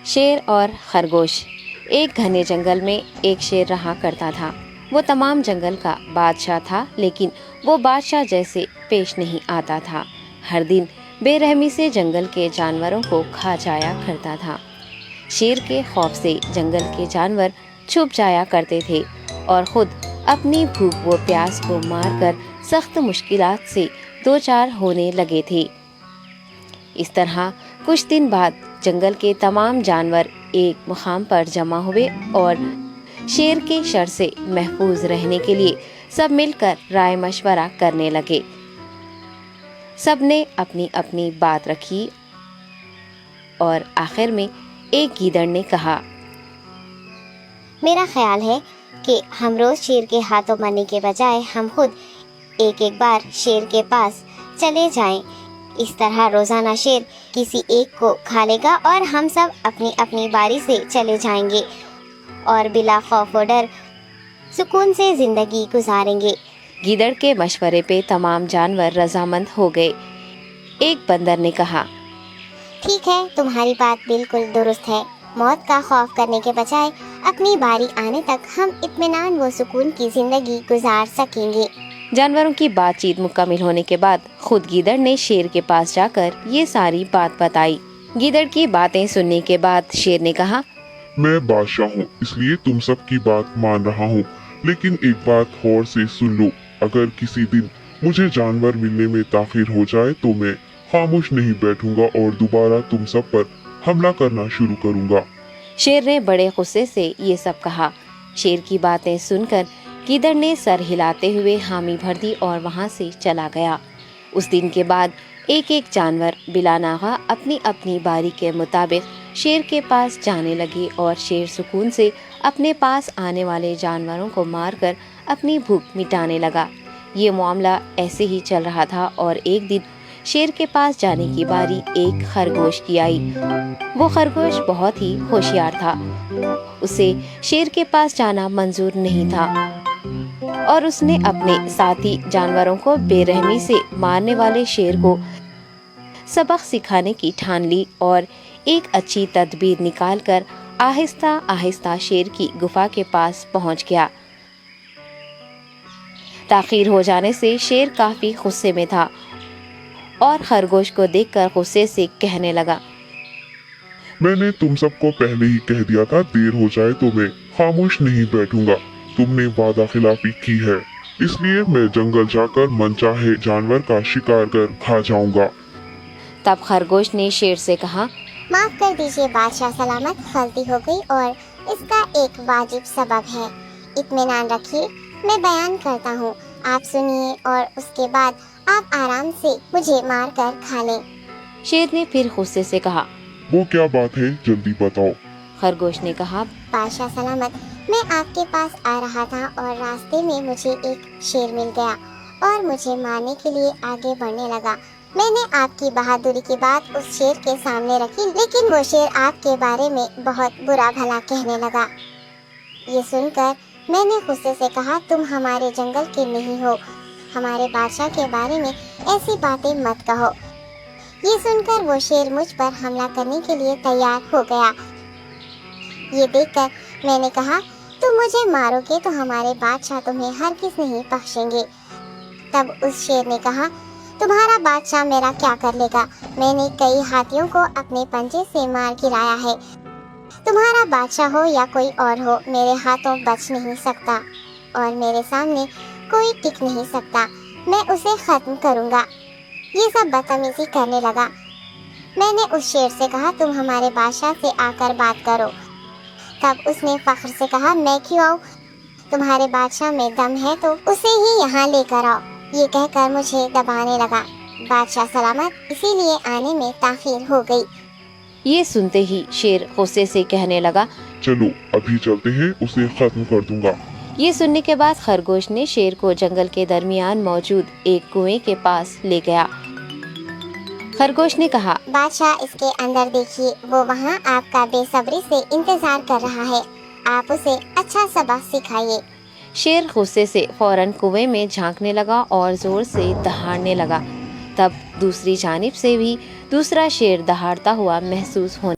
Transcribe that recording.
شیر اور خرگوش۔ ایک گھنے جنگل میں ایک شیر رہا کرتا تھا۔ وہ تمام جنگل کا بادشاہ تھا، لیکن وہ بادشاہ جیسے پیش نہیں آتا تھا۔ ہر دن بے رحمی سے جنگل کے جانوروں کو کھا جایا کرتا تھا۔ شیر کے خوف سے جنگل کے جانور چھپ جایا کرتے تھے اور خود اپنی بھوک و پیاس کو مار کر سخت مشکلات سے دوچار ہونے لگے تھے۔ اس طرح کچھ دن بعد جنگل کے تمام جانور ایک مقام پر جمع ہوئے اور شیر کے شر سے محفوظ رہنے کے لیے سب مل کر رائے مشورہ کرنے لگے۔ سب نے اپنی اپنی بات رکھی اور آخر میں ایک گیدڑ نے کہا، میرا خیال ہے کہ ہم روز شیر کے ہاتھوں مرنے کے بجائے ہم خود ایک بار شیر کے پاس چلے جائیں۔ اس طرح روزانہ شیر کسی ایک کو کھا لے گا اور ہم سب اپنی اپنی باری سے چلے جائیں گے اور بلا خوف و ڈر سکون سے زندگی گزاریں گے۔ گیدڑ کے مشورے پہ تمام جانور رضامند ہو گئے۔ ایک بندر نے کہا، ٹھیک ہے، تمہاری بات بالکل درست ہے۔ موت کا خوف کرنے کے بجائے اپنی باری آنے تک ہم اطمینان و سکون کی زندگی گزار سکیں گے۔ جانوروں کی بات چیت مکمل ہونے کے بعد خود گیدڑ نے شیر کے پاس جا کر یہ ساری بات بتائی۔ گیدڑ کی باتیں سننے کے بعد شیر نے کہا، میں بادشاہ ہوں، اس لیے تم سب کی بات مان رہا ہوں، لیکن ایک بات غور سے سن لو۔ اگر کسی دن مجھے جانور ملنے میں تاخیر ہو جائے تو میں خاموش نہیں بیٹھوں گا اور دوبارہ تم سب پر حملہ کرنا شروع کروں گا۔ شیر نے بڑے غصے سے یہ سب کہا۔ شیر کی باتیں سن کر گیدڑ نے سر ہلاتے ہوئے حامی بھر دی اور وہاں سے چلا گیا۔ اس دن کے بعد ایک ایک جانور بلا ناغہ اپنی اپنی باری کے مطابق شیر کے پاس جانے لگے اور شیر سکون سے اپنے پاس آنے والے جانوروں کو مار کر اپنی بھوک مٹانے لگا۔ یہ معاملہ ایسے ہی چل رہا تھا اور ایک دن شیر کے پاس جانے کی باری ایک خرگوش کی آئی۔ وہ خرگوش بہت ہی ہوشیار تھا۔ اسے شیر کے پاس جانا منظور نہیں تھا اور اس نے اپنے ساتھی جانوروں کو بے رحمی سے مارنے والے شیر کو سبق سکھانے کی ٹھان لی اور ایک اچھی تدبیر نکال کر آہستہ آہستہ شیر کی گفا کے پاس پہنچ گیا۔ تاخیر ہو جانے سے شیر کافی غصے میں تھا اور خرگوش کو دیکھ کر غصے سے کہنے لگا، میں نے تم سب کو پہلے ہی کہہ دیا تھا، دیر ہو جائے تو میں خاموش نہیں بیٹھوں گا۔ تم نے وعدہ خلافی کی ہے، اس لیے میں جنگل جا کر من چاہے جانور کا شکار کر کھا جاؤں گا۔ تب خرگوش نے شیر سے کہا، معاف کر دیجیے بادشاہ سلامت، غلطی ہو گئی اور اس کا ایک واجب سبب ہے۔ اطمینان رکھیے، میں بیان کرتا ہوں، آپ سنیے اور اس کے بعد آپ آرام سے مجھے مار کر کھا لیں۔ شیر نے پھر غصے سے کہا، وہ کیا بات ہے، جلدی بتاؤ۔ خرگوش نے کہا، بادشاہ سلامت، میں آپ کے پاس آ رہا تھا اور راستے میں مجھے ایک شیر مل گیا اور مجھے مارنے کے لیے آگے بڑھنے لگا۔ میں نے آپ کی بہادری کی بات اس شیر کے سامنے رکھی، لیکن وہ شیر آپ کے بارے میں بہت برا بھلا کہنے لگا۔ یہ سن کر میں نے غصے سے کہا، تم ہمارے جنگل کے نہیں ہو، ہمارے بادشاہ کے بارے میں ایسی باتیں مت کہو۔ یہ سن کر وہ شیر مجھ پر حملہ کرنے کے لیے تیار ہو گیا۔ یہ دیکھ کر میں نے کہا، تم مجھے مارو گے تو ہمارے بادشاہ تمہیں ہرگز نہیں بخشیں گے۔ تب اس شیر نے کہا، تمہارا بادشاہ میرا کیا کر لے گا؟ میں نے کئی ہاتھیوں کو اپنے پنجے سے مار گرایا ہے۔ تمہارا بادشاہ ہو یا کوئی اور ہو، میرے ہاتھوں بچ نہیں سکتا اور میرے سامنے کوئی ٹک نہیں سکتا۔ میں اسے ختم کروں گا۔ یہ سب بدتمیزی کرنے لگا۔ میں نے اس شیر سے کہا، تم ہمارے بادشاہ سے آ کر بات کرو۔ تب اس نے فخر سے کہا، میں کیوں آؤں؟ تمہارے بادشاہ میں دم ہے تو اسے ہی یہاں لے کر آؤ۔ یہ کہہ کر مجھے دبانے لگا۔ بادشاہ سلامت، اسی لیے آنے میں تاخیر ہو گئی۔ یہ سنتے ہی شیر غصے سے کہنے لگا، چلو ابھی چلتے ہیں، اسے ختم کر دوں گا۔ یہ سننے کے بعد خرگوش نے شیر کو جنگل کے درمیان موجود ایک کنویں کے پاس لے گیا۔ خرگوش نے کہا، بادشاہ اس کے اندر دیکھیے، وہ وہاں آپ کا بے صبری سے انتظار کر رہا ہے، آپ اسے اچھا سبق سکھائیے۔ شیر غصے سے فوراً کنویں میں جھانکنے لگا اور زور سے دہاڑنے لگا۔ تب دوسری جانب سے بھی دوسرا شیر دہاڑتا ہوا محسوس ہونے